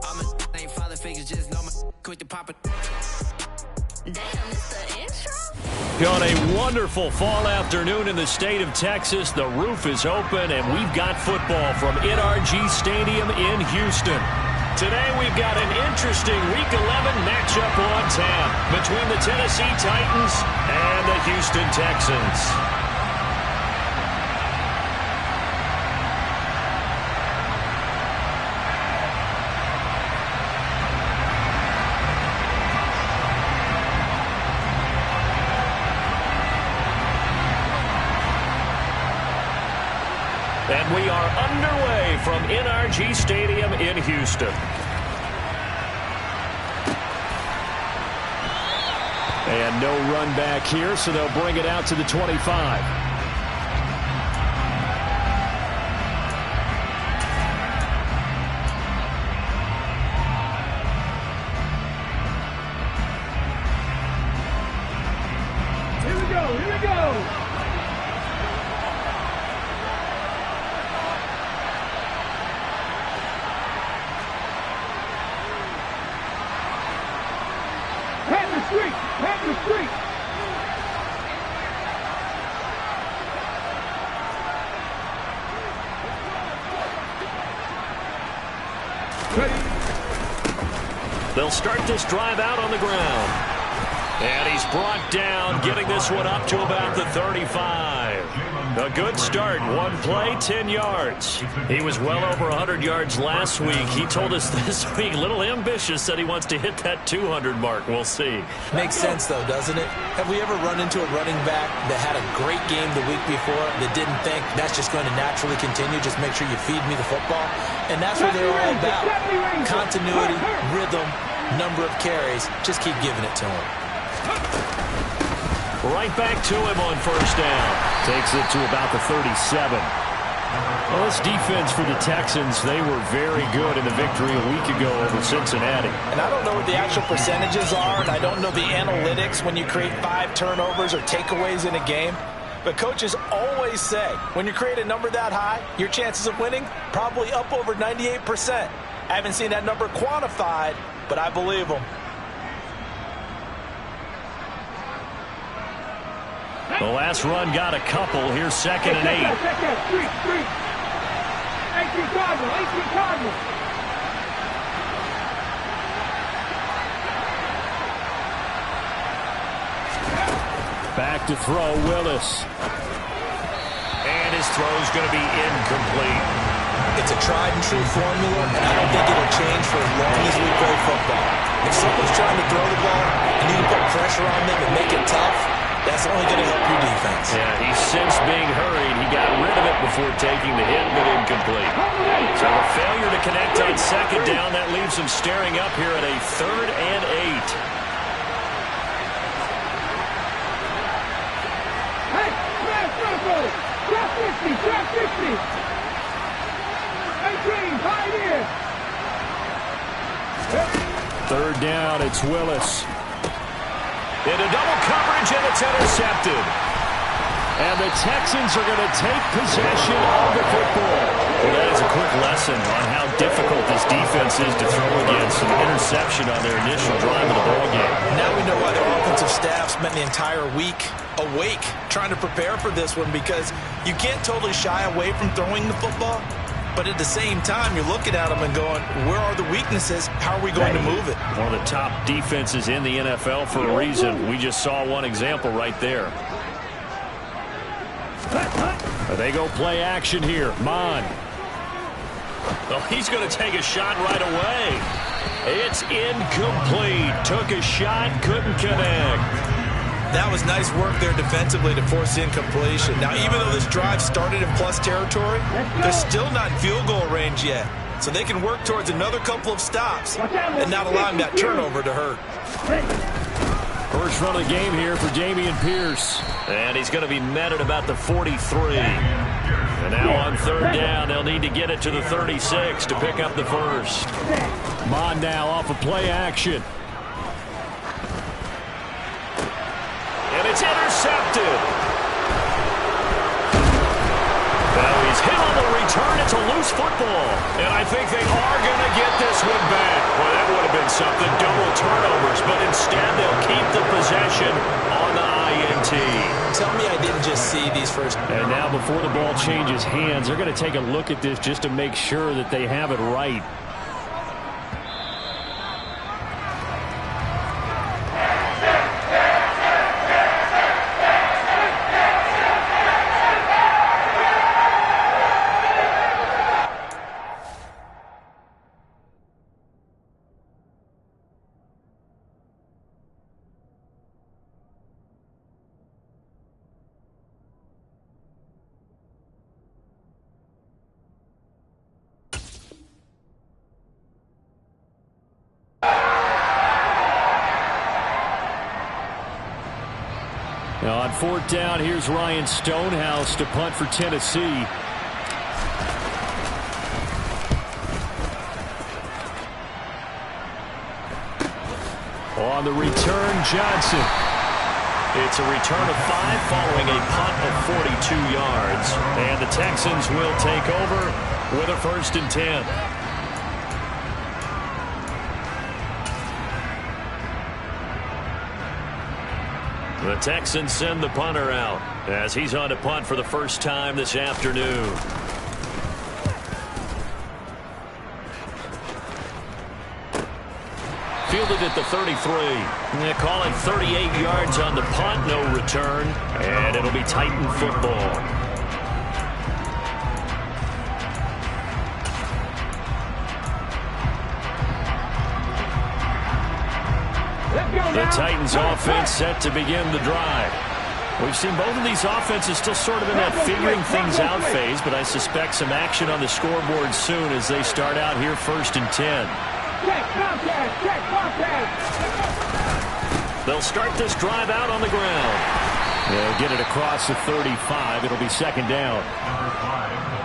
All my ain't father figures, just know my quick to pop it. Damn, it's the intro? On a wonderful fall afternoon in the state of Texas, the roof is open, and we've got football from NRG Stadium in Houston. Today we've got an interesting Week 11 matchup on tap between the Tennessee Titans and the Houston Texans. And we are underway from NRG Stadium in Houston. And no run back here, so they'll bring it out to the 25. Here we go. Pack the street. They'll start this drive out on the ground. And he's brought down, getting this one up to about the 35. A good start. One play, 10 yards. He was well over 100 yards last week. He told us this week, a little ambitious, said he wants to hit that 200 mark. We'll see. Makes sense, though, doesn't it? Have we ever run into a running back that had a great game the week before that didn't think that's just going to naturally continue? Just make sure you feed me the football. And that's what they're all about. Continuity, rhythm, number of carries. Just keep giving it to him. Right back to him on first down. Takes it to about the 37. Well, this defense for the Texans, they were very good in the victory a week ago over Cincinnati. And I don't know what the actual percentages are, and I don't know the analytics when you create 5 turnovers or takeaways in a game. But coaches always say, when you create a number that high, your chances of winning probably up over 98%. I haven't seen that number quantified, but I believe them. The last run got a couple. Here's 2nd and 8. Street. 18 Cardinal. Back to throw, Willis. And his throw's going to be incomplete. It's a tried-and-true formula, and I don't think it'll change for as long as we play football. If someone's trying to throw the ball and you can put pressure on them and make it tough, that's only going to help your defense. Yeah, he's since being hurried. He got rid of it before taking the hit, but incomplete. So a failure to connect on 2nd down. That leaves him staring up here at a 3rd and 8. Hey, drop 50. 18, pioneer. 3rd down, it's Willis. Into double coverage, and it's intercepted. And the Texans are going to take possession of the football. Well, that is a quick lesson on how difficult this defense is to throw against. An interception on their initial drive of the ballgame. Now we know why their offensive staff spent the entire week awake trying to prepare for this one, because you can't totally shy away from throwing the football. But at the same time, you're looking at them and going, where are the weaknesses? How are we going to move it? One of the top defenses in the NFL for a reason. We just saw one example right there. They go play action here. Mon. Oh, he's going to take a shot right away. It's incomplete. Took a shot, couldn't connect. That was nice work there defensively to force the incompletion. Now, even though this drive started in plus territory, they're still not in field goal range yet. So they can work towards another couple of stops and not allowing that turnover to hurt. First run of the game here for Dameon Pierce. And he's going to be met at about the 43. And now on 3rd down, they'll need to get it to the 36 to pick up the first. Mon now off of play action. And it's intercepted. Well, he's hit on the return. It's a loose football. And I think they are going to get this swing back. Well, that would have been something. Double turnovers, but instead they'll keep the possession on the INT. Tell me I didn't just see these first. And now before the ball changes hands, they're going to take a look at this just to make sure that they have it right. Now on fourth down, here's Ryan Stonehouse to punt for Tennessee. On the return, Johnson. It's a return of 5 following a punt of 42 yards. And the Texans will take over with a 1st and 10. The Texans send the punter out as he's on to punt for the first time this afternoon. Fielded at the 33. They call it 38 yards on the punt, no return, and it'll be Titan football. The Titans offense set to begin the drive. We've seen both of these offenses still sort of in that figuring things out phase, but I suspect some action on the scoreboard soon as they start out here 1st and 10. They'll start this drive out on the ground. They'll get it across the 35. It'll be 2nd down.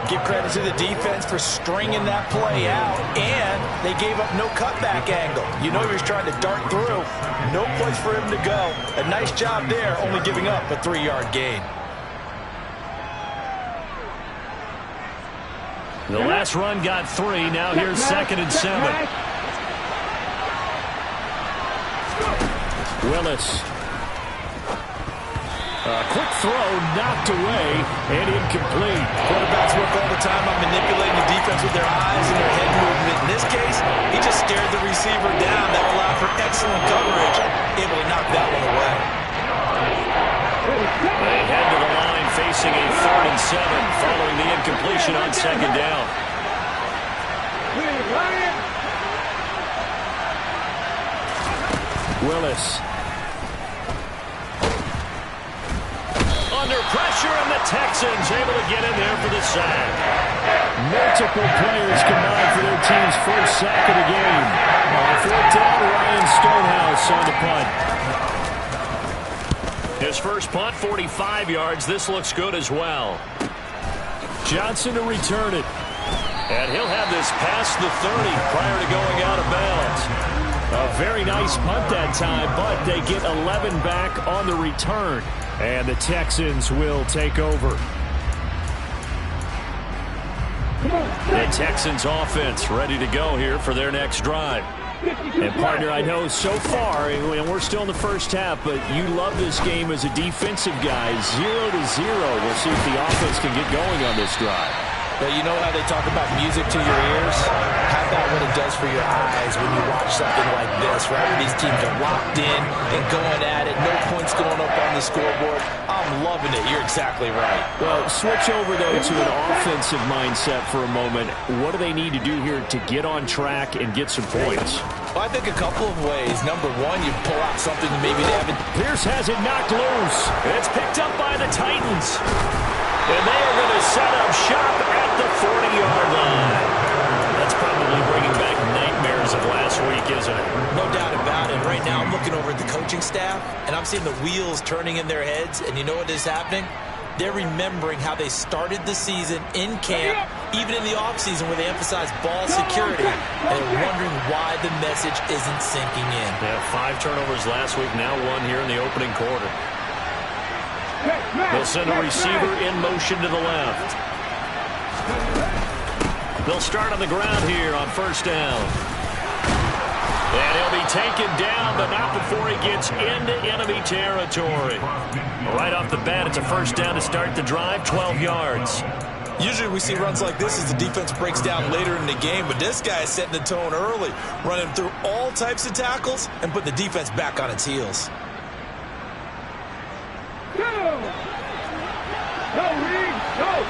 Give credit to the defense for stringing that play out, and they gave up no cutback angle. You know he was trying to dart through. No place for him to go. A nice job there, only giving up a 3-yard gain. The last run got 3. Now here's 2nd and 7. Willis. Quick throw, knocked away, and incomplete. Quarterbacks work all the time on manipulating the defense with their eyes and their head movement. In this case, he just stared the receiver down. That allowed for excellent coverage, able to knock that one away. They head to the line facing a 3rd and 7 following the incompletion on 2nd down. Willis. Under pressure, and the Texans able to get in there for the sack. Multiple players combined for their team's first sack of the game. On 4th down, Ryan Stonehouse on the punt. His first punt, 45 yards. This looks good as well. Johnson to return it. And he'll have this past the 30 prior to going out of bounds. A very nice punt that time, but they get 11 back on the return. And the Texans will take over. The Texans offense ready to go here for their next drive. And partner, I know so far, and we're still in the first half, but you love this game as a defensive guy. 0-0. We'll see if the offense can get going on this drive. But you know how they talk about music to your ears? How about what it does for your eyes when you watch something like this, right? Where these teams are locked in and going at it. No points going up on the scoreboard. I'm loving it. You're exactly right. Well, switch over, though, to an offensive mindset for a moment. What do they need to do here to get on track and get some points? Well, I think a couple of ways. Number one, you pull out something that maybe they haven't. Pierce has it knocked loose. It's picked up by the Titans. And they are going to set up shop at the 40-yard line. That's probably bringing back nightmares of last week, isn't it? No doubt about it. Right now, I'm looking over at the coaching staff, and I'm seeing the wheels turning in their heads. And you know what is happening? They're remembering how they started the season in camp, even in the offseason where they emphasized ball security. And they're wondering why the message isn't sinking in. They had 5 turnovers last week, now 1 here in the opening quarter. They'll send a receiver in motion to the left. They'll start on the ground here on first down. And he'll be taken down, but not before he gets into enemy territory. Right off the bat, it's a first down to start the drive, 12 yards. Usually we see runs like this as the defense breaks down later in the game, but this guy is setting the tone early, running through all types of tackles and putting the defense back on its heels. Go! Go, Reed! Go!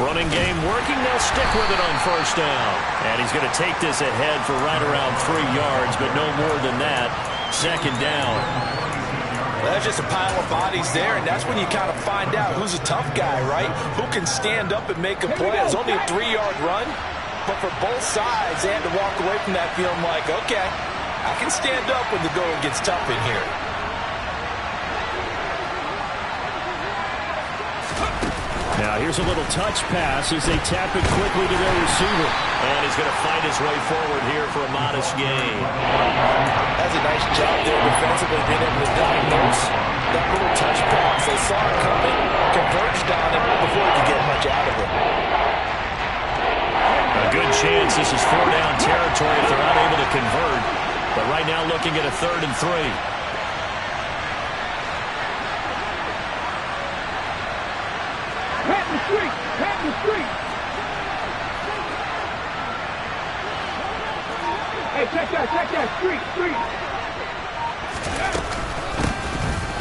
Running game working. They'll stick with it on first down. And he's going to take this ahead for right around 3 yards, but no more than that. Second down. That's just a pile of bodies there, and that's when you kind of find out who's a tough guy, right? Who can stand up and make a play. It's only a 3-yard run, but for both sides, they had to walk away from that feeling like, okay, I can stand up when the going gets tough in here. Now here's a little touch pass as they tap it quickly to their receiver. And he's going to find his way forward here for a modest gain. That's a nice job there defensively, being able to diagnose that little touch pass. They saw it coming, converged on him before he could get much out of it. A good chance this is 4-down territory if they're unable to convert. But right now looking at a 3rd and 3. Pat the street! Hey, check that, street!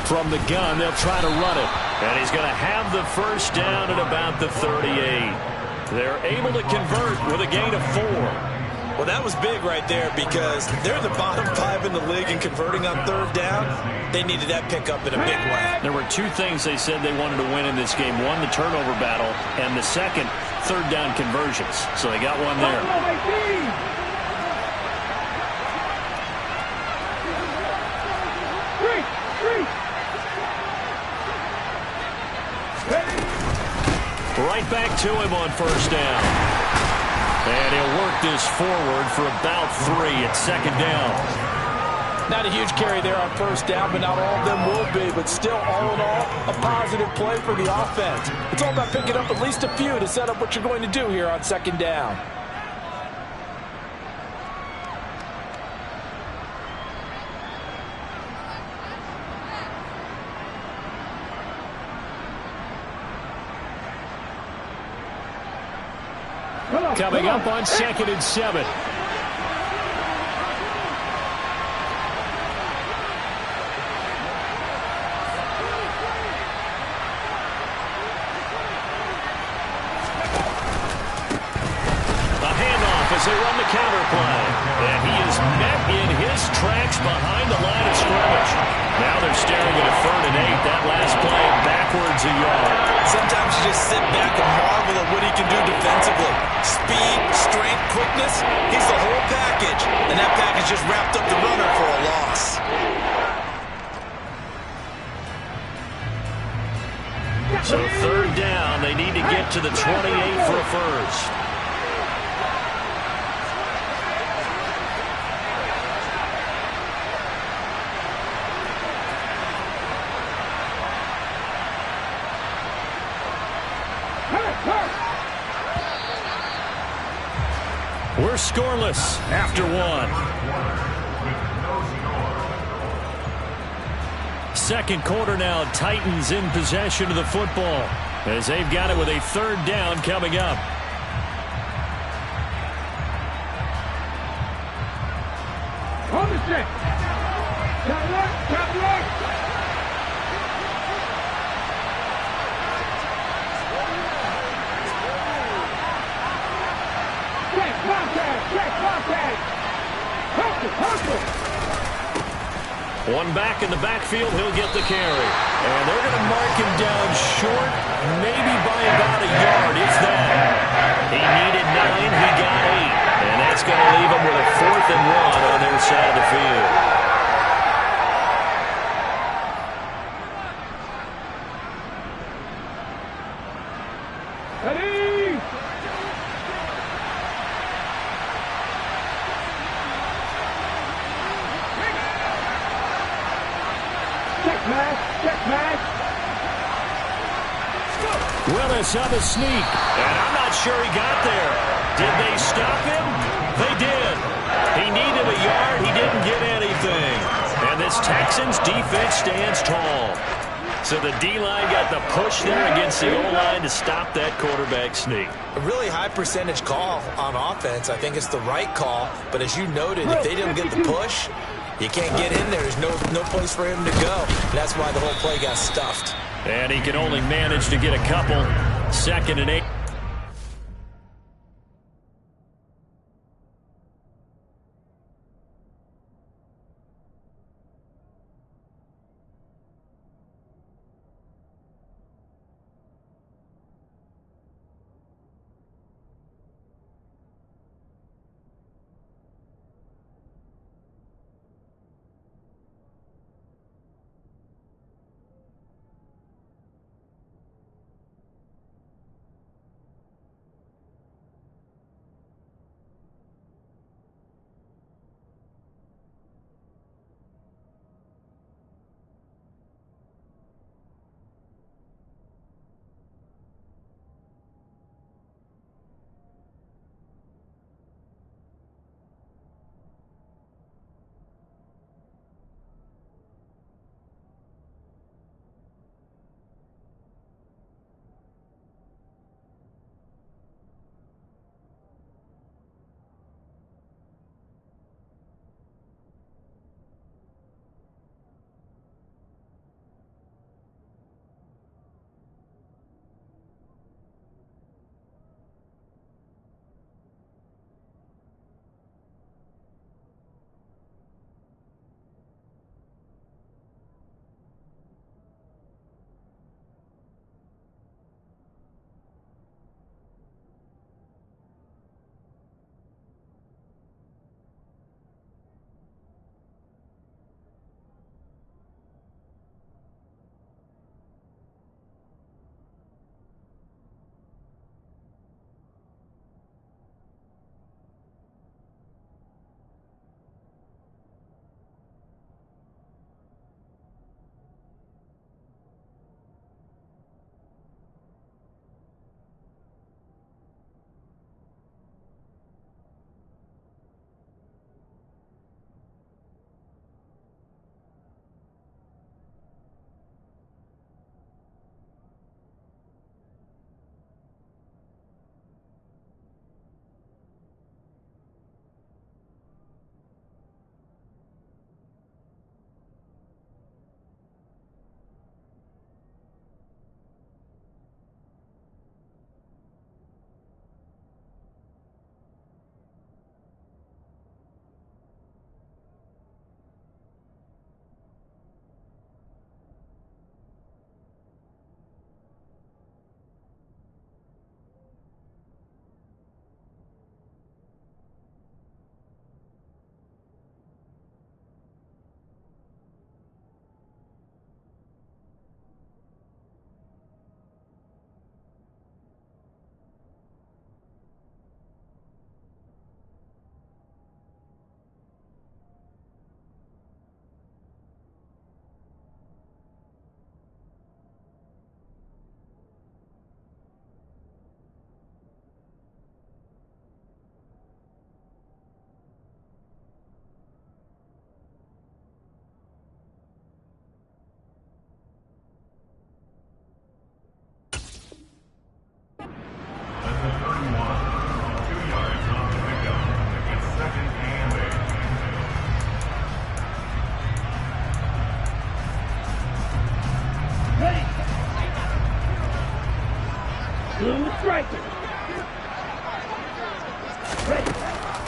From the gun, they'll try to run it. And he's going to have the first down at about the 38. They're able to convert with a gain of 4. Well, that was big right there because they're the bottom 5 in the league in converting on 3rd down. They needed that pickup in a big way. There were 2 things they said they wanted to win in this game. One, the turnover battle, and the second, 3rd down conversions. So they got one there. Right back to him on first down. And he'll work this forward for about 3 at 2nd down. Not a huge carry there on first down, but not all of them will be. But still, all in all, a positive play for the offense. It's all about picking up at least a few to set up what you're going to do here on 2nd down. Coming up on 2nd and 7. As they run the counter play. And he is met in his tracks behind the line of scrimmage. Now they're staring at a 3rd and 8. That last play backwards a yard. Sometimes you just sit back and marvel at what he can do defensively. Speed, strength, quickness. He's the whole package. And that package just wrapped up the runner for a loss. So 3rd down. They need to get to the 28 for a first. We're scoreless after 1. 2nd quarter now, Titans in possession of the football as they've got it with a 3rd down coming up. On the set. Top left. One back in the backfield, he'll get the carry. And they're going to mark him down short, maybe by about a yard, if that. He needed 9, he got 8. And that's going to leave him with a 4th and 1 on their side of the field. Check, man. Willis on the sneak. And I'm not sure he got there. Did they stop him? They did. He needed a yard. He didn't get anything. And this Texans defense stands tall. So the D-line got the push there against the O-line to stop that quarterback sneak. A really high percentage call on offense. I think it's the right call. But as you noted, if they didn't get the push, you can't get in there. There's no place for him to go. That's why the whole play got stuffed. And he can only manage to get a couple. 2nd and 8.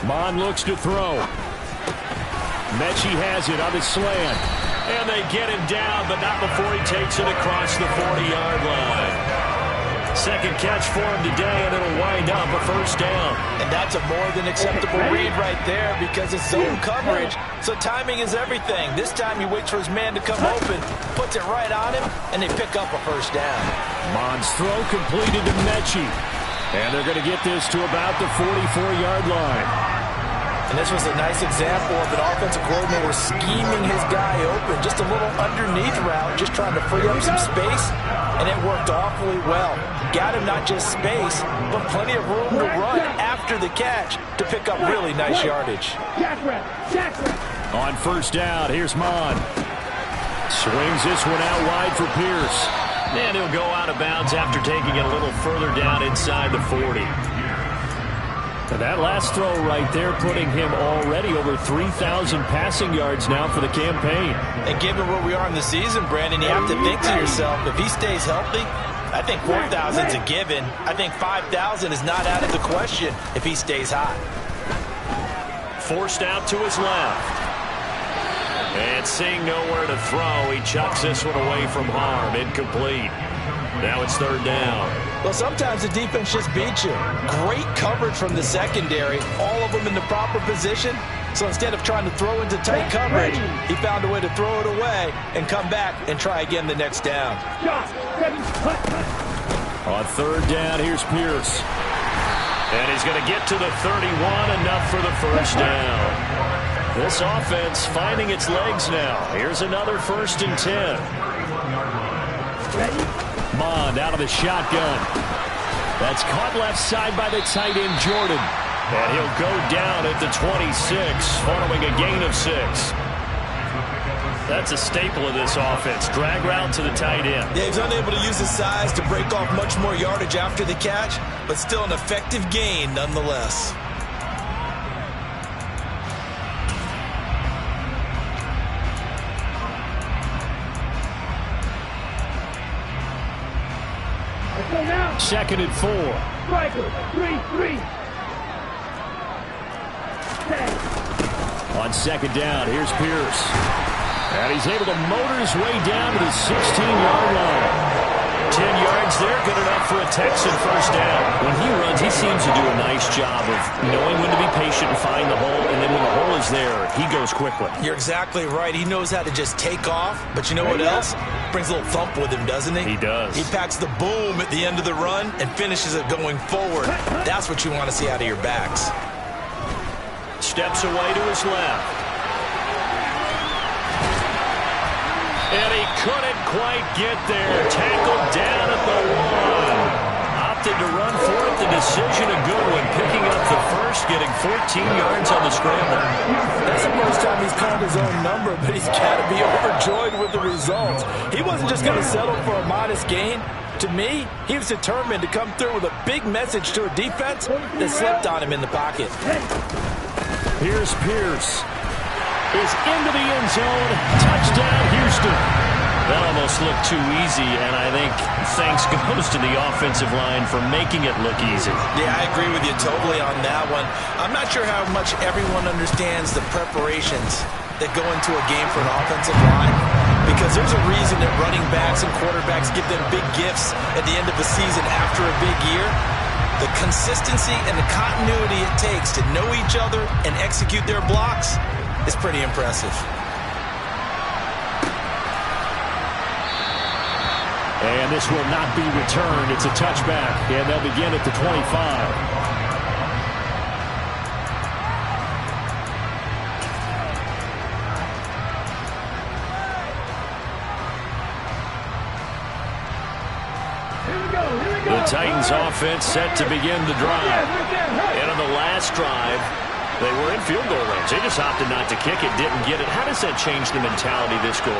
Mon looks to throw. Mechie has it on his slant. And they get him down, but not before he takes it across the 40-yard line. Second catch for him today, and it'll wind up a first down. And that's a more than acceptable read right there because it's zone coverage. So timing is everything. This time he waits for his man to come open, puts it right on him, and they pick up a first down. Mon's throw completed to Mechie. And they're going to get this to about the 44-yard line. And this was a nice example of an offensive coordinator scheming his guy open. Just a little underneath route, just trying to free up some space, and it worked awfully well. Got him not just space, but plenty of room to run after the catch to pick up really nice yardage. On first down, here's Mon. Swings this one out wide for Pierce. And he'll go out of bounds after taking it a little further down inside the 40. And that last throw right there putting him already over 3,000 passing yards now for the campaign. And given where we are in the season, Brandon, you have to think to yourself, if he stays healthy, I think 4,000 is a given. I think 5,000 is not out of the question if he stays hot. Forced out to his left. And seeing nowhere to throw, he chucks this one away from harm. Incomplete. Now it's third down. Well, sometimes the defense just beats you. Great coverage from the secondary, all of them in the proper position. So instead of trying to throw into tight coverage, he found a way to throw it away and come back and try again the next down. On third down, here's Pierce. And he's going to get to the 31, enough for the first down. This offense finding its legs now. Here's another 1st and 10. Mond out of the shotgun. That's caught left side by the tight end, Jordan. And he'll go down at the 26, following a gain of 6. That's a staple of this offense. Drag route to the tight end. Yeah, he's unable to use his size to break off much more yardage after the catch, but still an effective gain nonetheless. Second and 4. Striker, 3-3. On second down, here's Pierce. And he's able to motor his way down to the 16-yard line. 10 yards there, good enough for a Texan first down. When he runs, he seems to do a nice job of knowing when to be patient and find the hole, and then when the hole is there, he goes quickly. You're exactly right. He knows how to just take off, but you know what else? Brings a little thump with him, doesn't he? He does. He packs the boom at the end of the run and finishes it going forward. That's what you want to see out of your backs. Steps away to his left. And he couldn't quite get there. Tackled down at the 1. Opted to run for it. The decision a good one. Picking up the first, getting 14 yards on the scramble. That's the first time he's called his own number, but he's got to be overjoyed with the results. He wasn't just going to settle for a modest gain. To me, he was determined to come through with a big message to a defense that slipped on him in the pocket. Here's Pierce. Is into the end zone. Touchdown, Houston. That almost looked too easy, and I think thanks goes to the offensive line for making it look easy. Yeah, I agree with you totally on that one. I'm not sure how much everyone understands the preparations that go into a game for an offensive line, because there's a reason that running backs and quarterbacks give them big gifts at the end of the season after a big year. The consistency and the continuity it takes to know each other and execute their blocks is pretty impressive. And this will not be returned. It's a touchback, and they'll begin at the 25. The Titans offense set to begin the drive. And on the last drive, they were in field goal range. They just opted not to kick it, didn't get it. How does that change the mentality this goal?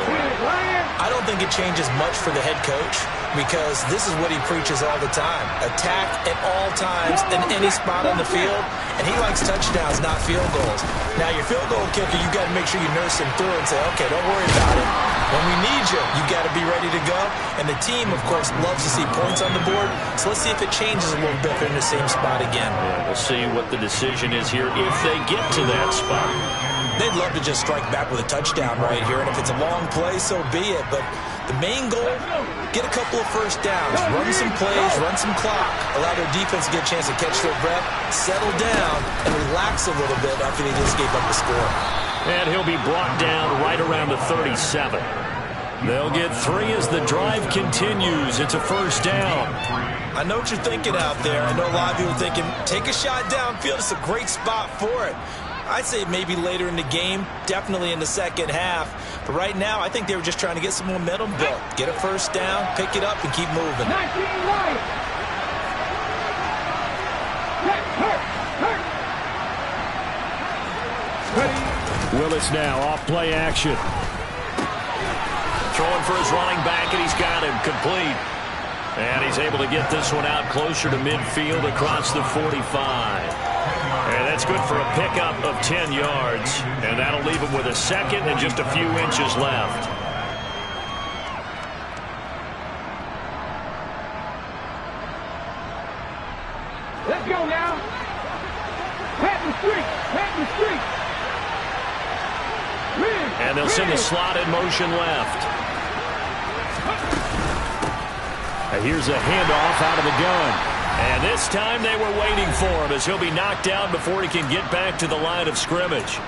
I don't think it changes much for the head coach, because this is what he preaches all the time. Attack at all times in any spot on the field, and he likes touchdowns, not field goals. Now, your field goal kicker, you got to make sure you nurse him through and say, okay, don't worry about it. When we need you, you got to be ready to go. And the team, of course, loves to see points on the board. So let's see if it changes a little bit if they're in the same spot again. Yeah, we'll see what the decision is here if they get to that spot. They'd love to just strike back with a touchdown right here. And if it's a long play, so be it. But the main goal, get a couple of first downs, run some plays, run some clock, allow their defense to get a chance to catch their breath, settle down, and relax a little bit after they just gave up the score. And he'll be brought down right around the 37. They'll get 3 as the drive continues. It's a first down. I know what you're thinking out there. I know a lot of people are thinking, take a shot downfield. It's a great spot for it. I'd say maybe later in the game, definitely in the second half. But right now, I think they were just trying to get some momentum built. Get a first down, pick it up, and keep moving. 19 Lions. Willis now off play action. Throwing for his running back, and he's got him complete. And he's able to get this one out closer to midfield across the 45. And that's good for a pickup of 10 yards. And that'll leave him with a second and just a few inches left. Let's go now. Pat the street. Pat the street. And they'll send the slot in motion left. And here's a handoff out of the gun. And this time they were waiting for him as he'll be knocked down before he can get back to the line of scrimmage.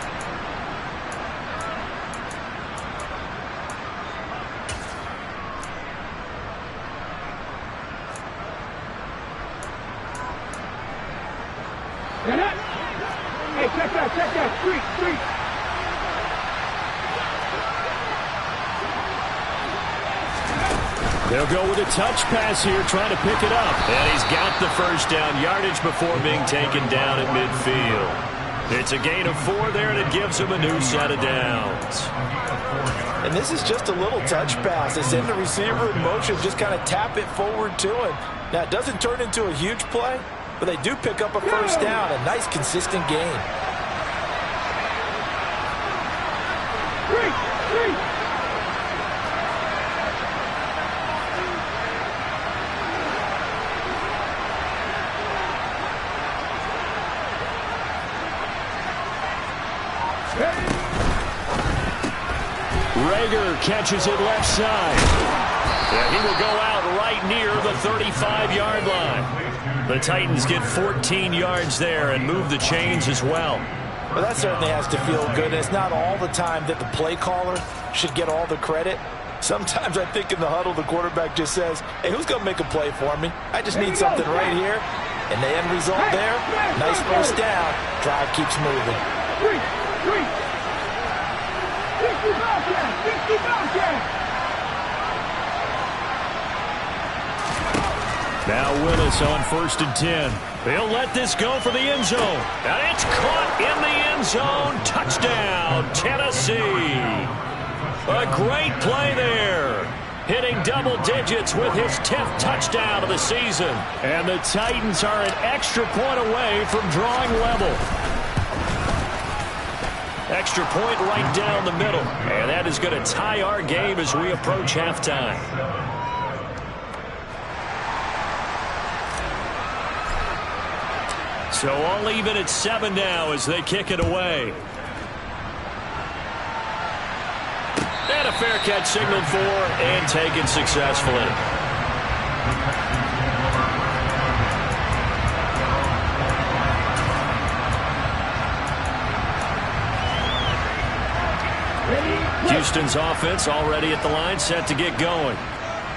Hey, check that, street. They'll go with a touch pass here, trying to pick it up. And he's got the first down yardage before being taken down at midfield. It's a gain of 4 there, and it gives him a new set of downs. And this is just a little touch pass. They send the receiver in motion, just kind of tap it forward to him. Now, it doesn't turn into a huge play, but they do pick up a first down, a nice, consistent gain. Street. Rager catches it left side. Yeah, he will go out right near the 35-yard line. The Titans get 14 yards there and move the chains as well. Well, that certainly has to feel good. And it's not all the time that the play caller should get all the credit. Sometimes I think in the huddle, the quarterback just says, hey, who's going to make a play for me? I just need something right here. And the end result there, nice first down. Drive keeps moving. Street. Now Willis on 1st and 10. They'll let this go for the end zone. And it's caught in the end zone. Touchdown, Tennessee. A great play there. Hitting double digits with his 10th touchdown of the season. And the Titans are an extra point away from drawing level. Extra point right down the middle. And that is going to tie our game as we approach halftime. So all even at 7 now as they kick it away. And a fair catch signaled for and taken successfully. Houston's offense already at the line, set to get going.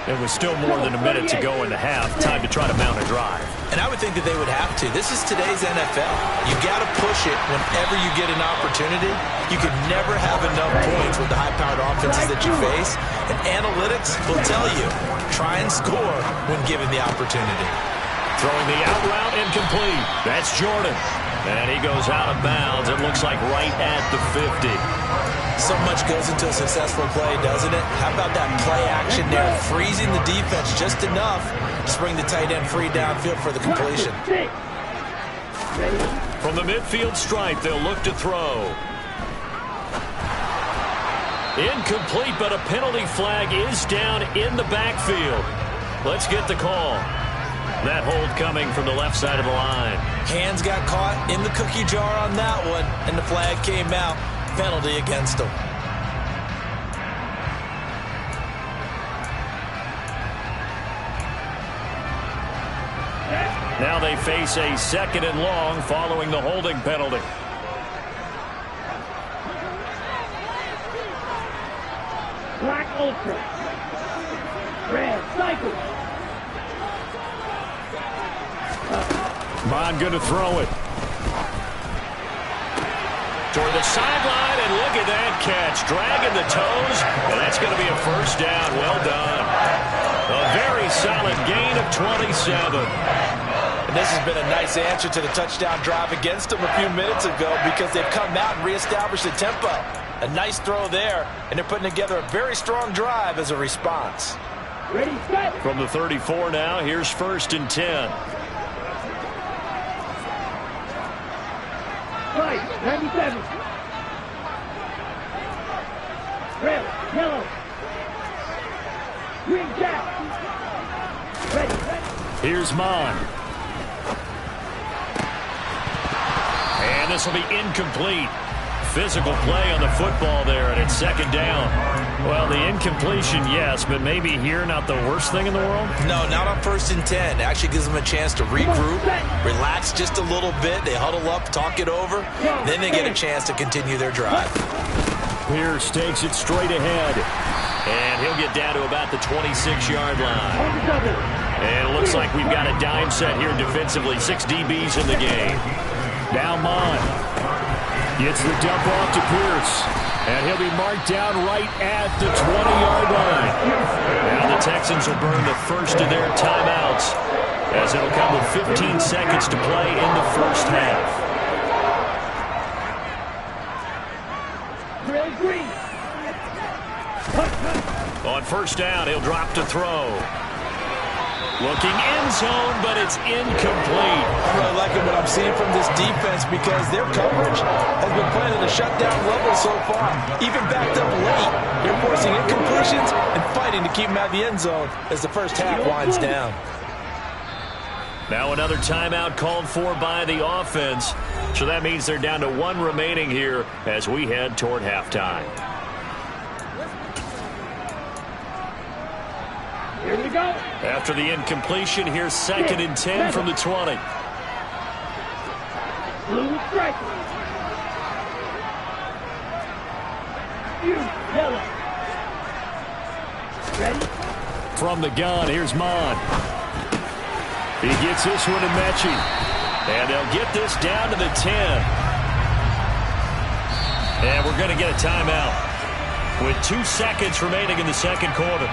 It was still more than a minute to go in the half. Time to try to mount a drive. And I would think that they would have to. This is today's NFL. You got to push it whenever you get an opportunity. You can never have enough points with the high-powered offenses that you face. And analytics will tell you, try and score when given the opportunity. Throwing the out route incomplete. That's Jordan. And he goes out of bounds. It looks like right at the 50. So much goes into a successful play, doesn't it? How about that play action there, freezing the defense just enough to bring the tight end free downfield for the completion. From the midfield stripe, they'll look to throw. Incomplete, but a penalty flag is down in the backfield. Let's get the call. That hold coming from the left side of the line. Hands got caught in the cookie jar on that one, and the flag came out. Penalty against them. Now they face a 2nd and long following the holding penalty. Black Ultra. Red Cycle. Bond going to throw it. toward the sideline, and look at that catch. Dragging the toes, and that's going to be a first down. Well done. A very solid gain of 27. And this has been a nice answer to the touchdown drive against them a few minutes ago because they've come out and reestablished the tempo. A nice throw there, and they're putting together a very strong drive as a response. Ready, set. From the 34 now, here's 1st and 10. Right, 97. Red, yellow. Green, jack. Ready, set. Here's Mon. And this will be incomplete. Physical play on the football there, and it's 2nd down. Well, the incompletion, yes, but maybe here not the worst thing in the world? No, not on 1st and 10. It actually gives them a chance to regroup, relax just a little bit. They huddle up, talk it over, then they get a chance to continue their drive. Pierce takes it straight ahead, and he'll get down to about the 26-yard line. And it looks like we've got a dime set here defensively. 6 DBs in the game. Now Mon gets the dump off to Pierce, and he'll be marked down right at the 20-yard line. Now the Texans will burn the first of their timeouts as it'll come with 15 seconds to play in the first half. On 1st down, he'll drop to throw. Looking end zone, but it's incomplete. I'm really liking what I'm seeing from this defense because their coverage has been playing at a shutdown level so far. Even backed up late, they're forcing incompletions and fighting to keep them out of the end zone as the first half winds down. Now another timeout called for by the offense. So that means they're down to 1 remaining here as we head toward halftime. Here we go. After the incompletion, here's 2nd and 10 from the 20. Blue strike. Yellow. Ready? From the gun, here's Mon. He gets this one to Mechie. And they'll get this down to the 10. And we're going to get a timeout with 2 seconds remaining in the 2nd quarter.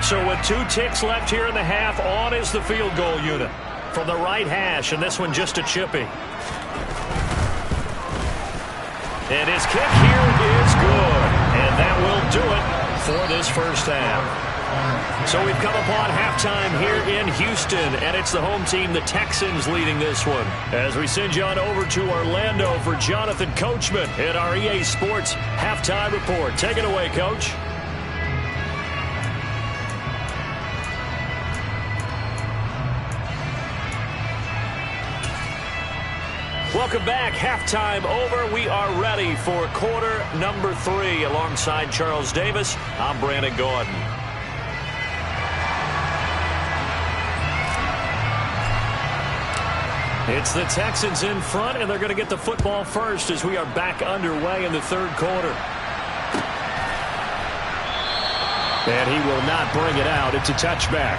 So with 2 ticks left here in the half, on is the field goal unit from the right hash, and this one just a chippy. And his kick here is good, and that will do it for this first half. So we've come upon halftime here in Houston, and it's the home team, the Texans, leading this one. As we send you on over to Orlando for Jonathan Coachman at our EA Sports Halftime Report. Take it away, Coach. Welcome back. Halftime over. We are ready for quarter number 3. Alongside Charles Davis, I'm Brandon Gordon. It's the Texans in front, and they're going to get the football first as we are back underway in the 3rd quarter. And he will not bring it out. It's a touchback.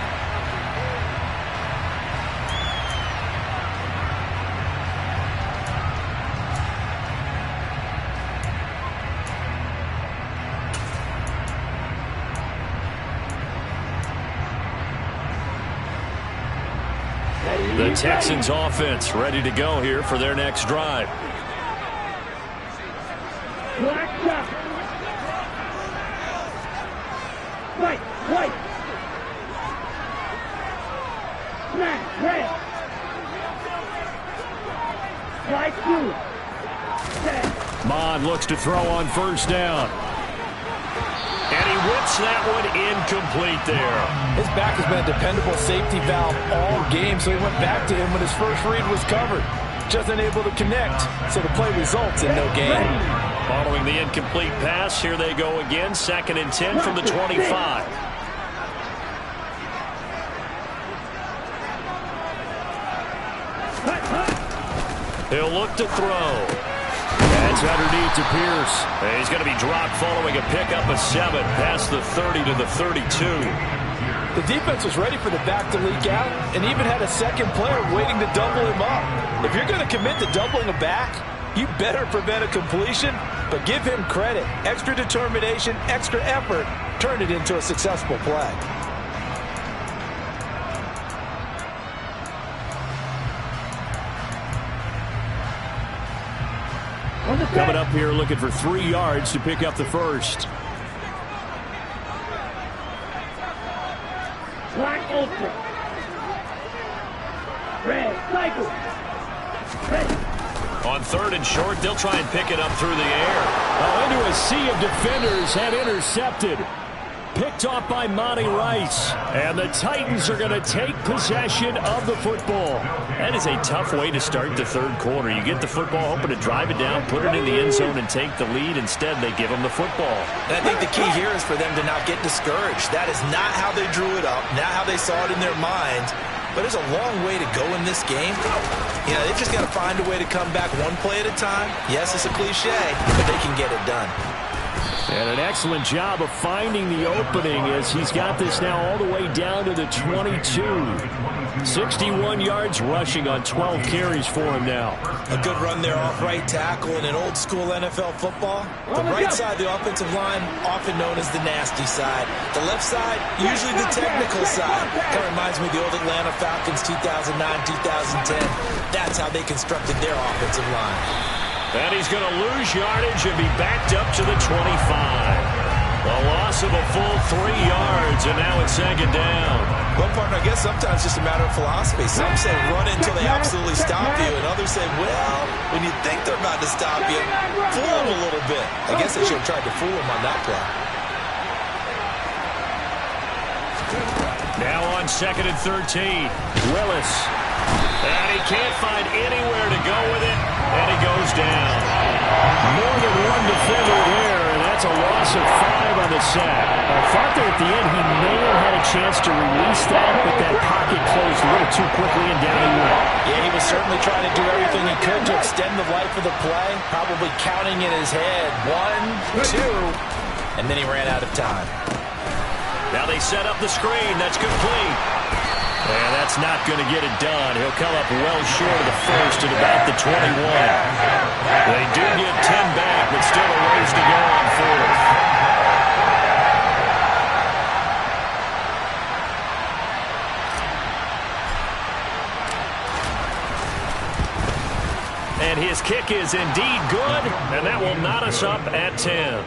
The Texans offense ready to go here for their next drive. Black shot. White, white. Smash, red. White, blue. Set. Mon looks to throw on 1st down. And he whips that one incomplete there. His back has been a dependable safety valve all game, so he went back to him when his first read was covered. Just unable to connect, so the play results in no gain. Following the incomplete pass, here they go again. 2nd and 10 from the 25. He'll look to throw. And It's underneath to Pierce. And he's going to be dropped following a pickup of 7 past the 30 to the 32. The defense was ready for the back to leak out and even had a second player waiting to double him up. If you're going to commit to doubling a back, you better prevent a completion, but give him credit. Extra determination, extra effort, turn it into a successful play. Coming up here looking for 3 yards to pick up the first. Black ultra. Red cycle. Red. On 3rd and short, they'll try and pick it up through the air. Into a sea of defenders and intercepted. Picked off by Monty Rice. And the Titans are going to take possession of the football. That is a tough way to start the 3rd quarter. You get the football, hoping to drive it down, put it in the end zone, and take the lead. Instead, they give them the football. And I think the key here is for them to not get discouraged. That is not how they drew it up, not how they saw it in their minds. But there's a long way to go in this game. You know, they've just got to find a way to come back one play at a time. Yes, it's a cliche, but they can get it done. And an excellent job of finding the opening as he's got this now all the way down to the 22. 61 yards rushing on 12 carries for him now. A good run there off right tackle in an old school NFL football. The right side of the offensive line, often known as the nasty side. The left side, usually the technical side. Kind of reminds me of the old Atlanta Falcons 2009-2010. That's how they constructed their offensive line. And he's going to lose yardage and be backed up to the 25. A loss of a full 3 yards, and now it's 2nd down. Well, partner, I guess sometimes it's just a matter of philosophy. Some say run until they absolutely stop you, and others say, well, when you think they're about to stop you, fool them a little bit. I guess they should have tried to fool them on that play. Now on 2nd and 13. Willis. And he can't find anywhere to go with it, and he goes down. More than one defender there, and that's a loss of 5 on the sack. I thought that at the end he may have had a chance to release that, but that pocket closed a little too quickly, and down he went. Yeah, he was certainly trying to do everything he could to extend the life of the play, probably counting in his head 1, 2, and then he ran out of time. Now they set up the screen. That's complete. And that's not going to get it done. He'll come up well short of the first at about the 21. They do get 10 back, but still a ways to go on 4th. And his kick is indeed good, and that will knot us up at 10.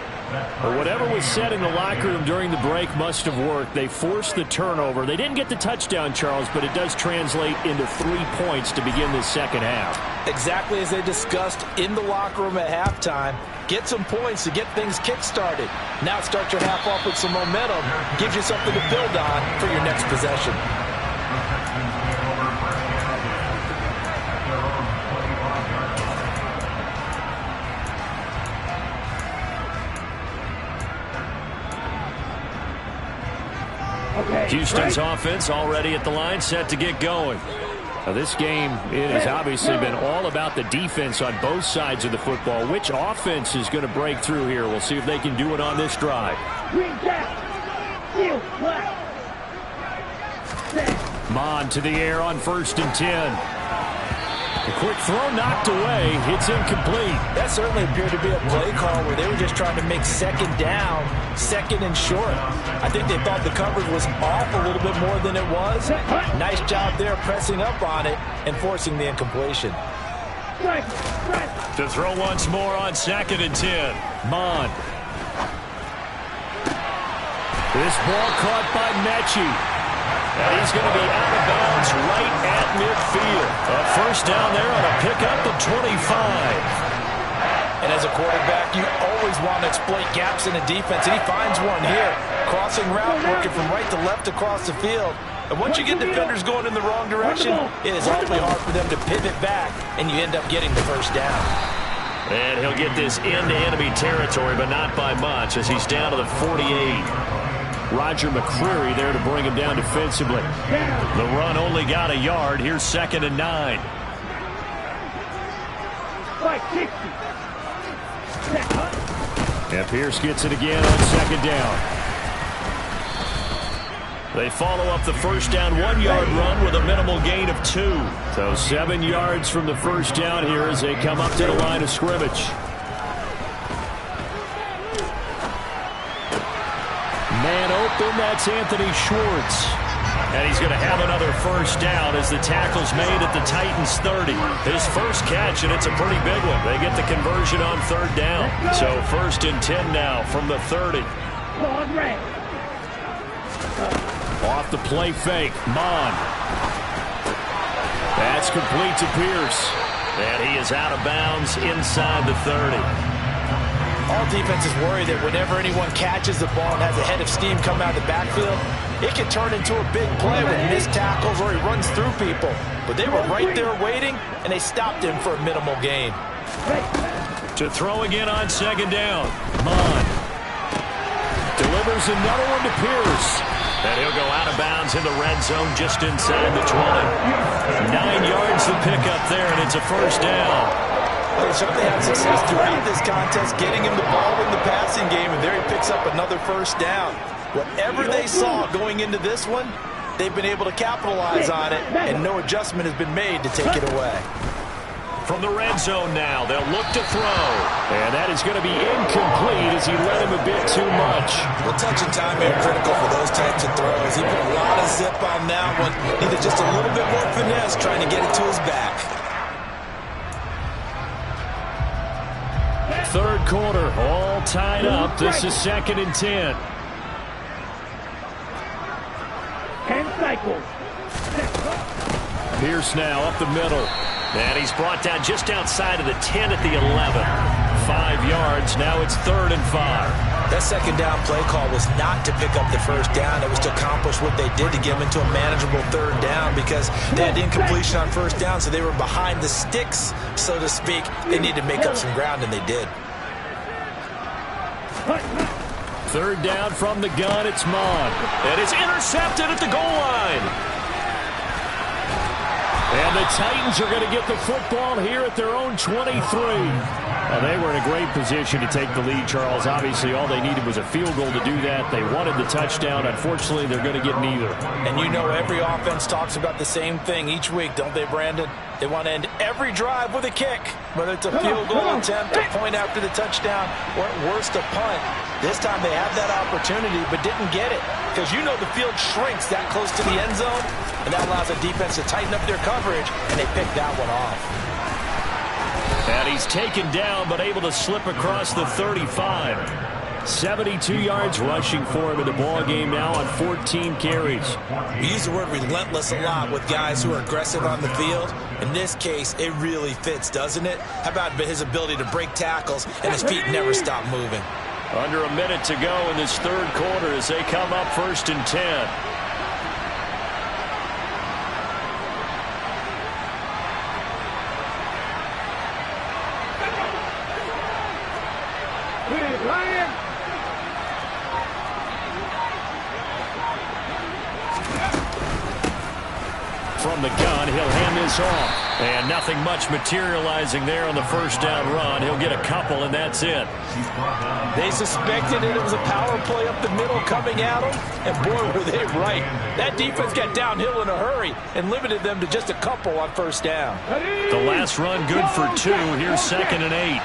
But whatever was said in the locker room during the break must have worked. They forced the turnover. They didn't get the touchdown, Charles, but it does translate into 3 points to begin this 2nd half. Exactly as they discussed in the locker room at halftime. Get some points to get things kick-started. Now start your half off with some momentum. Gives you something to build on for your next possession. Houston's offense already at the line, set to get going. Now this game, it has obviously been all about the defense on both sides of the football. Which offense is going to break through here? We'll see if they can do it on this drive. Mon to the air on 1st and 10. A quick throw knocked away. It's incomplete. That certainly appeared to be a play call where they were just trying to make 2nd down, 2nd and short. I think they thought the coverage was off a little bit more than it was. Nice job there pressing up on it and forcing the incompletion. To throw once more on 2nd and 10. Mon. This ball caught by Mechie. And he's going to be out of bounds right at midfield. A 1st down there on a pickup of 25. And as a quarterback, you always want to exploit gaps in the defense, and he finds one here. Crossing route, working from right to left across the field. And once you get defenders going in the wrong direction, it is awfully hard for them to pivot back, and you end up getting the 1st down. And he'll get this into enemy territory, but not by much, as he's down to the 48. Roger McCreary there to bring him down defensively. The run only got a yard. Here's 2nd and 9. And Pierce gets it again on second down. They follow up the first down 1-yard run with a minimal gain of 2. So 7 yards from the first down here as they come up to the line of scrimmage. Man open, that's Anthony Schwartz. And he's going to have another first down as the tackle's made at the Titans' 30. His first catch, and it's a pretty big one. They get the conversion on third down. So 1st and 10 now from the 30. Off the play fake, Mon. That's complete to Pierce. And he is out of bounds inside the 30. All defenses worry that whenever anyone catches the ball and has a head of steam come out of the backfield, it can turn into a big play with missed tackles or he runs through people. But they were right there waiting, and they stopped him for a minimal gain. To throw again on second down. Mon delivers another one to Pierce. And he'll go out of bounds in the red zone just inside the 20. 9 yards to pick up there, and it's a first down. They certainly had success throughout this contest, getting him the ball in the passing game, and there he picks up another first down. Whatever they saw going into this one, they've been able to capitalize on it, and no adjustment has been made to take it away. From the red zone now, they'll look to throw. And that is going to be incomplete as he led him a bit too much. Well, touch and time are critical for those types of throws. He put a lot of zip on that one. Needed just a little bit more finesse trying to get it to his back. Third quarter, all tied up. This is 2nd and 10. Pierce now up the middle. And he's brought down just outside of the 10 at the 11. 5 yards. Now it's 3rd and 5. That second down play call was not to pick up the first down. It was to accomplish what they did to get them into a manageable third down because they had incompletion on first down, so they were behind the sticks, so to speak. They needed to make up some ground, and they did. Third down from the gun, it's Mon. And it's intercepted at the goal line. And the Titans are going to get the football here at their own 23. Well, they were in a great position to take the lead, Charles. Obviously, all they needed was a field goal to do that. They wanted the touchdown. Unfortunately, they're going to get neither. And you know every offense talks about the same thing each week, don't they, Brandon? They want to end every drive with a kick, whether it's a field goal attempt, a point after the touchdown, or at worst, a punt. This time they had that opportunity but didn't get it because you know the field shrinks that close to the end zone, and that allows the defense to tighten up their coverage, and they picked that one off. And he's taken down but able to slip across the 35. 72 yards rushing for him in the ball game now on 14 carries. We use the word relentless a lot with guys who are aggressive on the field. In this case, it really fits, doesn't it? How about his ability to break tackles and his feet never stop moving? Under a minute to go in this third quarter as they come up 1st and 10. From the gun, he'll hand this off. And nothing much materializing there on the first down run. He'll get a couple, and that's it. They suspected it was a power play up the middle coming at them, and boy, were they right. That defense got downhill in a hurry and limited them to just a couple on first down. The last run good for 2. Here's 2nd and 8.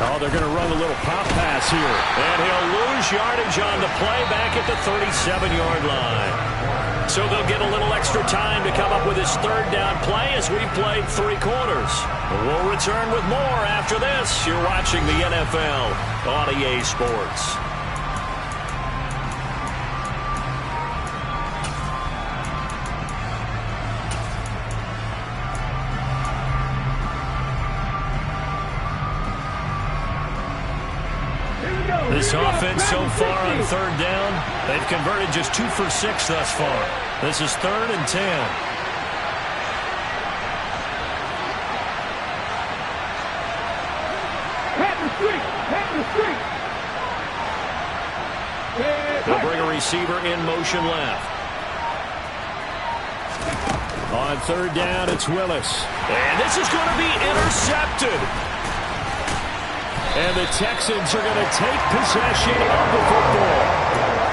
Oh, they're going to run a little pop pass here. And he'll lose yardage on the play back at the 37-yard line. So they'll get a little extra time to come up with his third down play as we've played 3 quarters. We'll return with more after this. You're watching the NFL on EA Sports. This offense so far on third down, they've converted just 2 for 6 thus far. This is 3rd and 10. receiver in motion left. On third down, it's Willis. And this is going to be intercepted. And the Texans are going to take possession of the football.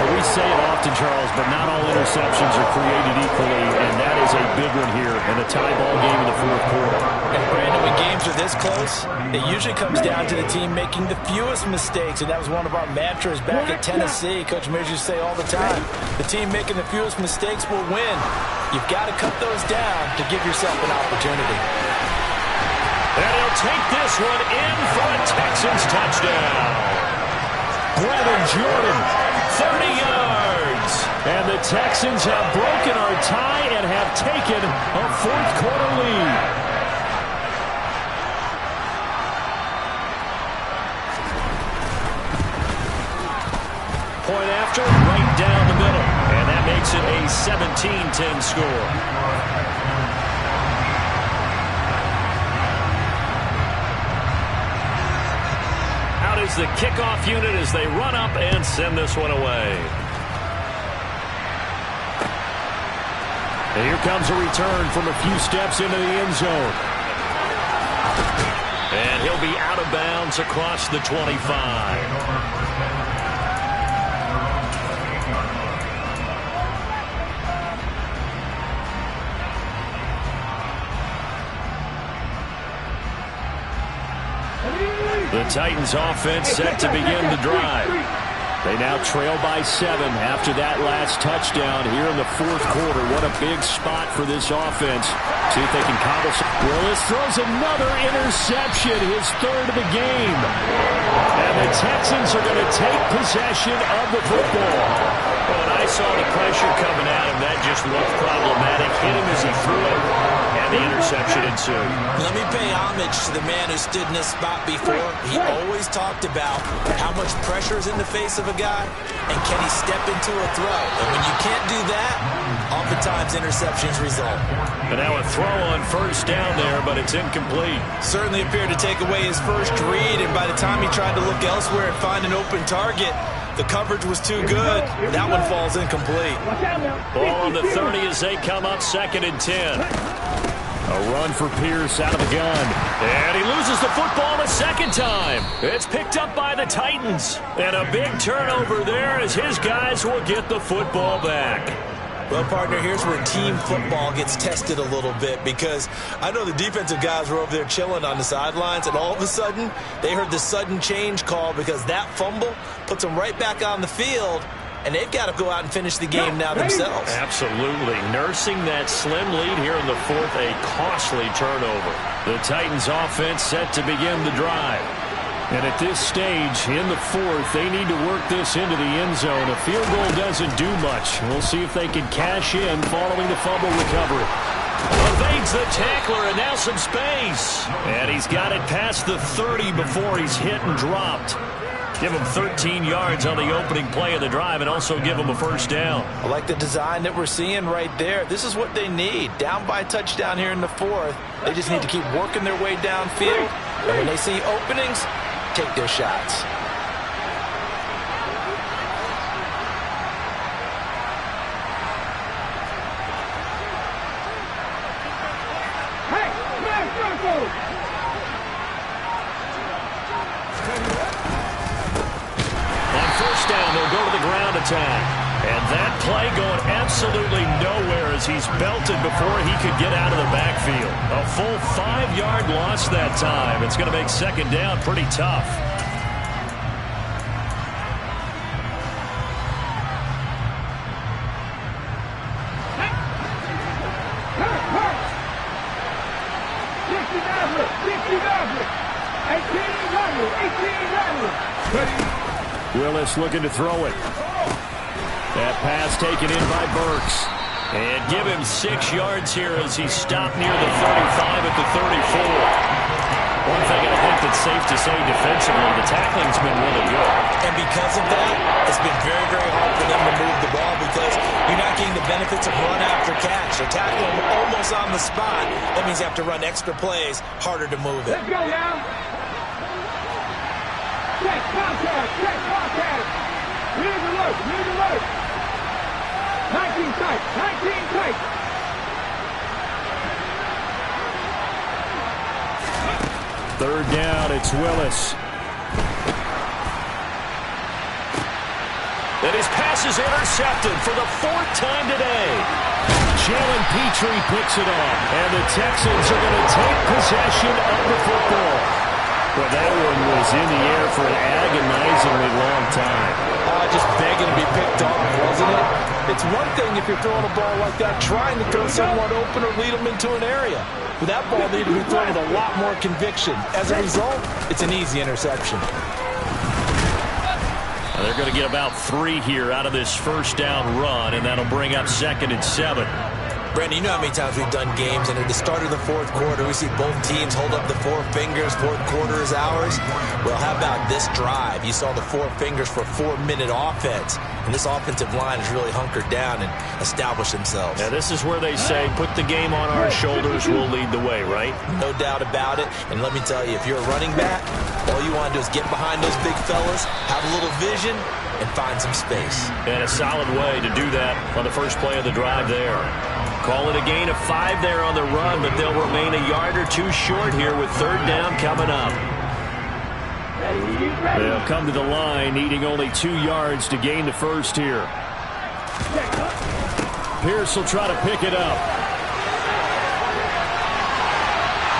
We say it often, Charles, but not all interceptions are created equally, and that is a big one here in a tie ball game in the fourth quarter. And Brandon, when games are this close, it usually comes down to the team making the fewest mistakes, and that was one of our mantras back at Tennessee. Coach Mears used to say all the time, the team making the fewest mistakes will win. You've got to cut those down to give yourself an opportunity. And he'll take this one in for a Texans touchdown. Brevin Jordan, 30 yards. And the Texans have broken our tie and have taken a fourth quarter lead. Point after, right down the middle. And that makes it a 17-10 score. Out is the kickoff unit as they run up and send this one away. And here comes a return from a few steps into the end zone. And he'll be out of bounds across the 25. The Titans offense set to begin the drive. They now trail by 7 after that last touchdown here in the fourth quarter. What a big spot for this offense. See if they can cobble some. Willis throws another interception, his third of the game. And the Texans are going to take possession of the football. When I saw the pressure coming at him, that just looked problematic. Hit him as he threw it, and the interception ensued. Let me pay homage to the man who stood in this spot before. He always talked about how much pressure is in the face of a guy, and can he step into a throw. And when you can't do that, oftentimes interceptions result. And now a throw on first down there, but it's incomplete. Certainly appeared to take away his first read, and by the time he tried to look elsewhere and find an open target, the coverage was too good. That one falls incomplete. Ball on the 30 as they come up 2nd and 10. A run for Pierce out of the gun. And he loses the football a second time. It's picked up by the Titans. And a big turnover there as his guys will get the football back. Well, partner, here's where team football gets tested a little bit, because I know the defensive guys were over there chilling on the sidelines, and all of a sudden, they heard the sudden change call because that fumble puts them right back on the field, and they've got to go out and finish the game now themselves. Absolutely. Nursing that slim lead here in the fourth, a costly turnover. The Titans offense set to begin the drive. And at this stage, in the fourth, they need to work this into the end zone. A field goal doesn't do much. We'll see if they can cash in following the fumble recovery. Evades the tackler, and now some space. And he's got it past the 30 before he's hit and dropped. Give him 13 yards on the opening play of the drive and also give him a first down. I like the design that we're seeing right there. This is what they need. Down by a touchdown here in the fourth. They just need to keep working their way downfield. And when they see openings, take their shots. Hey, smash circle! On first down, they'll go to the ground attack. And that play going absolutely nowhere as he's belted before he could get out of the backfield. A full 5-yard loss that time. It's going to make second down pretty tough. Willis looking to throw it. That pass taken in by Burks. And give him 6 yards here as he stopped near the 35 at the 34. One thing I think that's safe to say defensively, the tackling's been really good. And because of that, it's been very, very hard for them to move the ball because you're not getting the benefits of run after catch. They're tackling them almost on the spot. That means you have to run extra plays, harder to move it. Let's go now. Check contact, check contact. Here's alert, here's alert. 19 tight. 19 tight. Third down, it's Willis. And his pass is intercepted for the 4th time today. Jalen Petrie picks it up, and the Texans are going to take possession of the football. Well, that one was in the air for an agonizingly long time. Just begging to be picked off, wasn't it? It's one thing if you're throwing a ball like that, trying to throw someone open or lead them into an area. But that ball needed to be thrown with a lot more conviction. As a result, it's an easy interception. They're going to get about 3 here out of this first down run, and that'll bring up 2nd and 7. Brandon, you know how many times we've done games, and at the start of the 4th quarter, we see both teams hold up the 4 fingers, 4th quarter is ours. Well, how about this drive? You saw the 4 fingers for a 4-minute offense, and this offensive line has really hunkered down and established themselves. Yeah, this is where they say, put the game on our shoulders, we'll lead the way, right? No doubt about it, and let me tell you, if you're a running back, all you want to do is get behind those big fellas, have a little vision, and find some space. And a solid way to do that on the first play of the drive there. Call it a gain of 5 there on the run, but they'll remain a yard or 2 short here with 3rd down coming up. They'll come to the line, needing only 2 yards to gain the first here. Pierce will try to pick it up.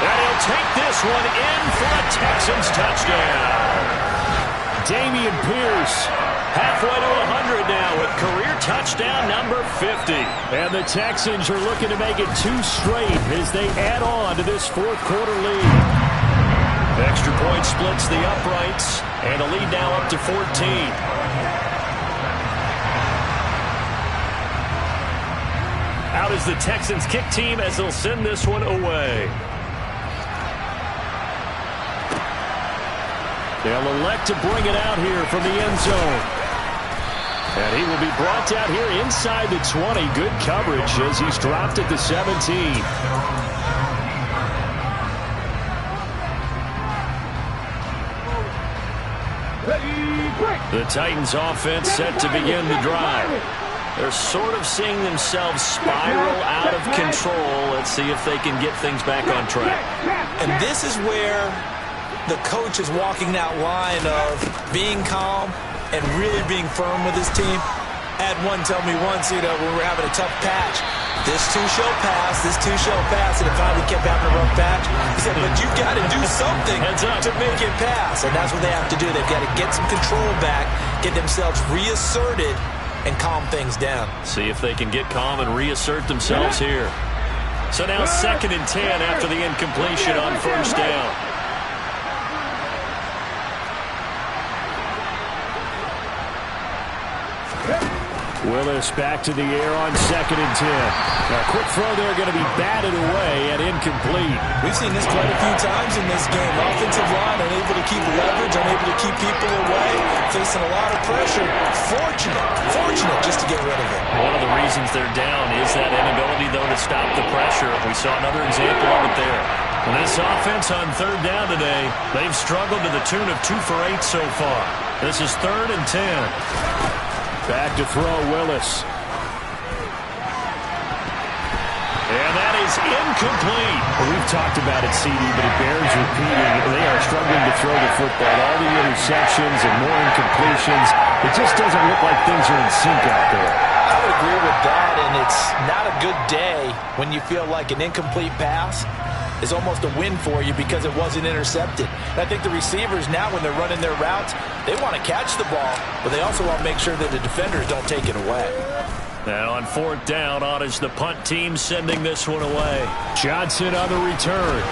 And he'll take this one in for a Texans touchdown. Dameon Pierce. Halfway to 100 now with career touchdown number 50. And the Texans are looking to make it 2 straight as they add on to this 4th quarter lead. Extra point splits the uprights, and the lead now up to 14. Out is the Texans kick team as they'll send this one away. They'll elect to bring it out here from the end zone. And he will be brought down here inside the 20. Good coverage as he's dropped at the 17. The Titans offense set to begin the drive. They're sort of seeing themselves spiral out of control. Let's see if they can get things back on track. And this is where the coach is walking that line of being calm and really being firm with his team. I had one tell me once, when we were having a tough patch, this too shall pass, this too shall pass, and it finally kept having a rough patch. He said, but you got to do something to make it pass, and that's what they have to do. They've got to get some control back, get themselves reasserted, and calm things down. See if they can get calm and reassert themselves here. So now 2nd and 10 after the incompletion on 1st down. Willis back to the air on 2nd and 10. A quick throw there going to be batted away and incomplete. We've seen this quite a few times in this game. Offensive line unable to keep leverage, unable to keep people away, facing a lot of pressure. Fortunate just to get rid of it. One of the reasons they're down is that inability, though, to stop the pressure. We saw another example of it there. And this offense on 3rd down today, they've struggled to the tune of 2 for 8 so far. This is 3rd and 10. Back to throw, Willis. And that is incomplete. Well, we've talked about it, CD, but it bears repeating. They are struggling to throw the football. All the interceptions and more incompletions. It just doesn't look like things are in sync out there. I would agree with that, and it's not a good day when you feel like an incomplete pass is almost a win for you because it wasn't intercepted. And I think the receivers now, when they're running their routes, they want to catch the ball, but they also want to make sure that the defenders don't take it away. And on 4th down, on is the punt team sending this one away. Johnson on the return.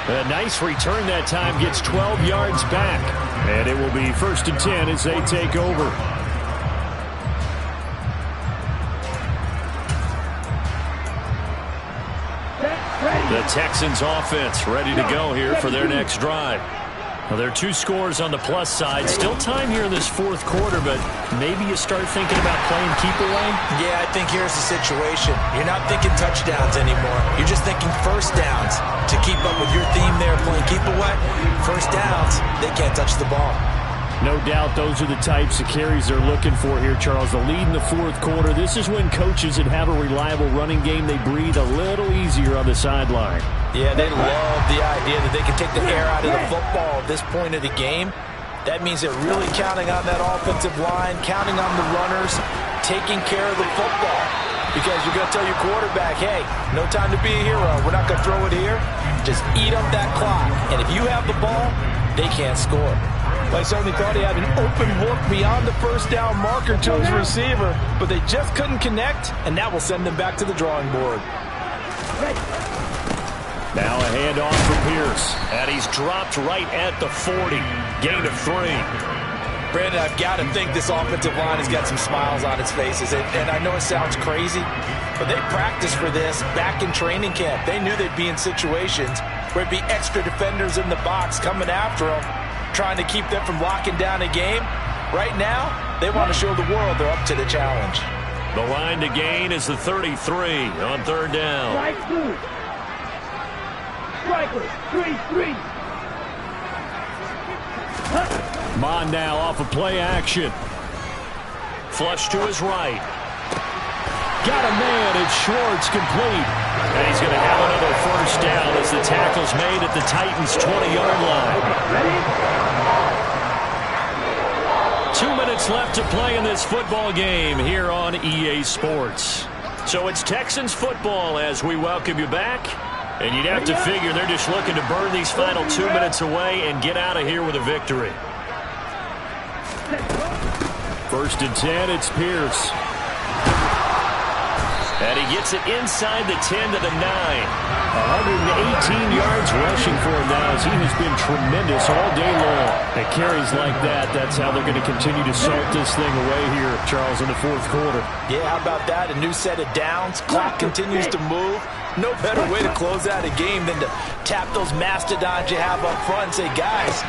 A nice return that time, gets 12 yards back. And it will be 1st and 10 as they take over. The Texans offense ready to go here for their next drive. Well, there are 2 scores on the plus side. Still time here in this 4th quarter, but maybe you start thinking about playing keep away? Yeah, I think here's the situation. You're not thinking touchdowns anymore. You're just thinking 1st downs. To keep up with your theme there, playing keep away, 1st downs, they can't touch the ball. No doubt those are the types of carries they're looking for here, Charles. The lead in the fourth quarter. This is when coaches that have a reliable running game, they breathe a little easier on the sideline. Yeah, they love the idea that they can take the air out of the football at this point of the game. That means they're really counting on that offensive line, counting on the runners, taking care of the football. Because you're going to tell your quarterback, hey, no time to be a hero. We're not going to throw it here. Just eat up that clock. And if you have the ball, they can't score. I certainly thought he had an open look beyond the first down marker to his receiver, but they just couldn't connect, and that will send them back to the drawing board. Now a handoff for Pierce. And he's dropped right at the 40. Gain of 3. Brandon, I've got to think this offensive line has got some smiles on its faces. And I know it sounds crazy, but they practiced for this back in training camp. They knew they'd be in situations where it'd be extra defenders in the box coming after them, trying to keep them from locking down a game. Right now, they want to show the world they're up to the challenge. The line to gain is the 33 on third down. Strike 2. Striker, 3-3. Mon now off of play action. Flush to his right. Got a man. It's Schwartz, complete. And he's going to have another first down as the tackle's made at the Titans' 20-yard line. 2 minutes left to play in this football game here on EA Sports. So it's Texans football as we welcome you back. And you'd have to figure they're just looking to burn these final 2 minutes away and get out of here with a victory. 1st and 10, it's Pierce. And he gets it inside the 10 to the 9. 118 yards rushing for him now as he has been tremendous all day long. At carries like that, that's how they're going to continue to salt this thing away here, Charles, in the fourth quarter. Yeah, how about that? A new set of downs. Clock continues to move. No better way to close out a game than to tap those mastodons you have up front and say, guys,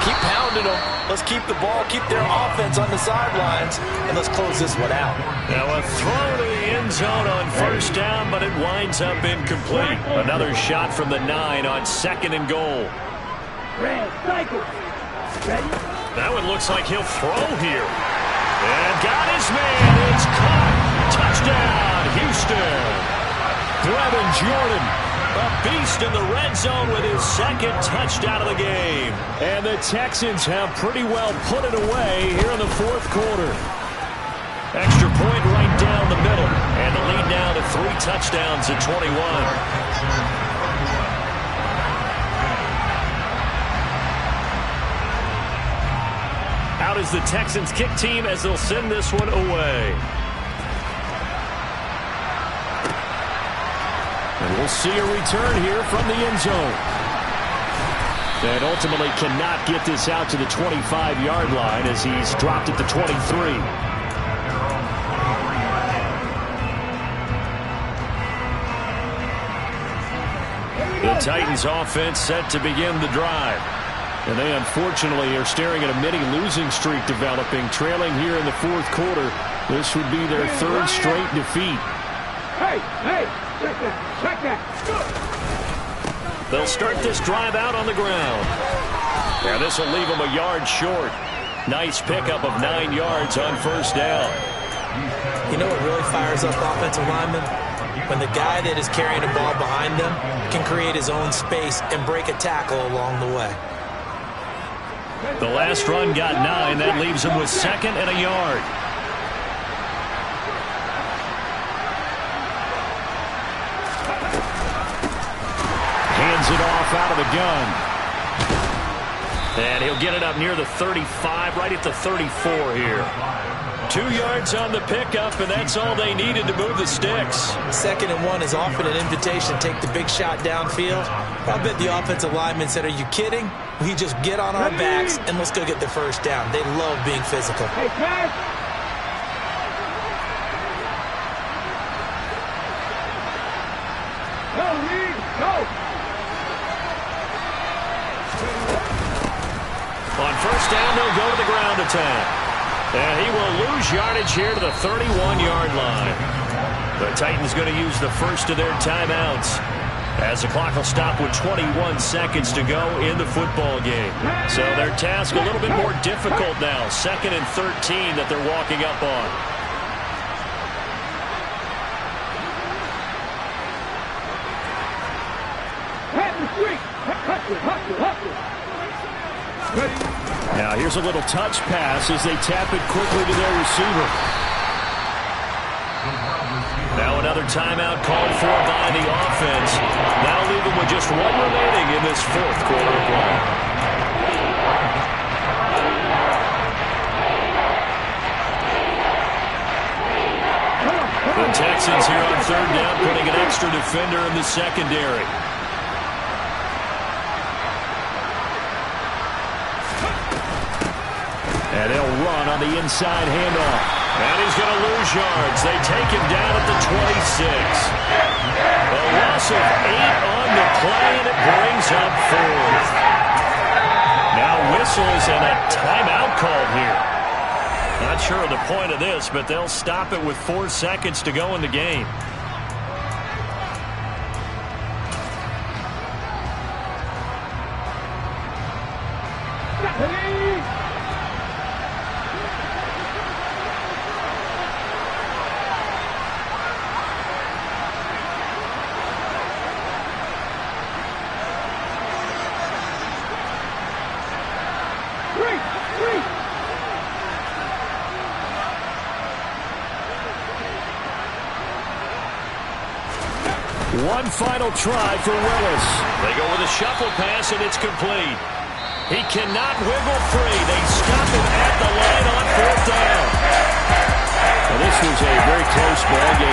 keep pounding them. Let's keep the ball, keep their offense on the sidelines, and let's close this one out. Now a throw to the end zone on first down, but it winds up incomplete. Another shot from the 9 on 2nd and goal. That one looks like he'll throw here. And got his man. It's caught. Touchdown, Houston. Brevin Jordan, a beast in the red zone with his 2nd touchdown of the game. And the Texans have pretty well put it away here in the fourth quarter. Extra point right down the middle. And the lead now to 3 touchdowns at 21. Out is the Texans kick team as they'll send this one away. And we'll see a return here from the end zone. And ultimately cannot get this out to the 25-yard line as he's dropped at the 23. The Titans offense set to begin the drive. And they unfortunately are staring at a mini-losing streak developing, trailing here in the fourth quarter. This would be their 3rd straight defeat. Hey, check that. They'll start this drive out on the ground. And this will leave them a yard short. Nice pickup of 9 yards on first down. You know what really fires up offensive linemen? When the guy that is carrying the ball behind them can create his own space and break a tackle along the way. The last run got 9. That leaves him with 2nd and a yard. Hands it off out of the gun. And he'll get it up near the 35, right at the 34 here. 2 yards on the pickup, and that's all they needed to move the sticks. 2nd and 1 is often an invitation to take the big shot downfield. I bet the offensive linemen said, are you kidding? We just get on our backs and let's go get the first down. They love being physical. Hey, pass. Go, Reed, go. On first down, they'll go to the ground attack. And he will lose yardage here to the 31-yard line. The Titans going to use the first of their timeouts. As the clock will stop with 21 seconds to go in the football game. So their task a little bit more difficult now. 2nd and 13 that they're walking up on. Now here's a little touch pass as they tap it quickly to their receiver. Now another timeout called for by the offense. That'll leave them with just one remaining in this 4th quarter of play. The Texans here on 3rd down, putting an extra defender in the secondary. And they'll run on the inside handoff. And he's going to lose yards. They take him down at the 26. A loss of 8 on the play, and it brings up 4th. Now whistles and a timeout called here. Not sure of the point of this, but they'll stop it with 4 seconds to go in the game. One final try for Willis. They go with a shuffle pass, and it's complete. He cannot wiggle free. They stop him at the line on 4th down. Well, this was a very close ball game.